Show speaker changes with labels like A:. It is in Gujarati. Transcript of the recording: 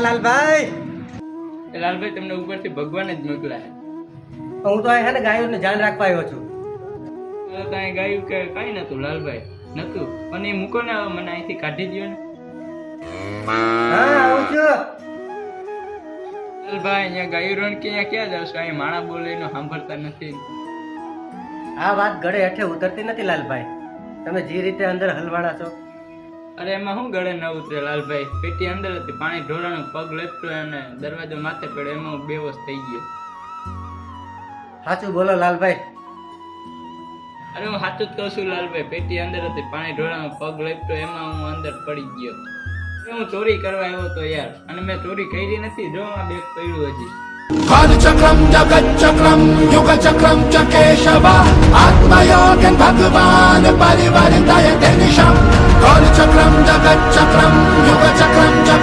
A: લાલભાઈ
B: લાલભાઈ તમને ઉપરથી ભગવાન જ મોકલાય.
A: હું તો હે ને ગાયોને ધ્યાન રાખવા આવ્યો છું.
B: કાંઈ ગાયું કે કઈ નતું લાલભાઈ, નતું. પણ એ મૂકો ને હવે, મને અહીંથી કાઢી દો ને.
A: હા આવું છું.
B: લાલભાઈ અહીંયા ગાયું રણકી અહીંયા ક્યાં જાવ છો? અહીં માણા બોલે એનો સાંભળતા નથી.
A: આ વાત ગળે હેઠે ઉતરતી નથી લાલભાઈ. તમે જે રીતે અંદર હલવાણા છો.
B: અરે એમાં શું ગળે ન ઉતરે લાલભાઈ? પેટી અંદર હતી, પાણી ઢોળાનું, પગ લેપટો અને દરવાજો માથે પડ્યો, એમાં હું બેહોશ થઈ ગયો.
A: સાચું બોલો લાલભાઈ.
B: અરે હું સાચું જ કહું છું લાલભાઈ, પેટી અંદર હતી, પાણી ઢોળાનું, પગ લેપટો, એમાં હું અંદર પડી ગયો. હું ચોરી કરવા આવ્યો તો યાર, અને મેં ચોરી કરી નથી. જો આ બેગ પડ્યું હજી.
C: कालचक्रम जगच्चक्रम युगचक्रम च केशव आत्मयोगन भगवान परिवर्तयते निशम् कालचक्रम जगच्चक्रम युगचक्रम च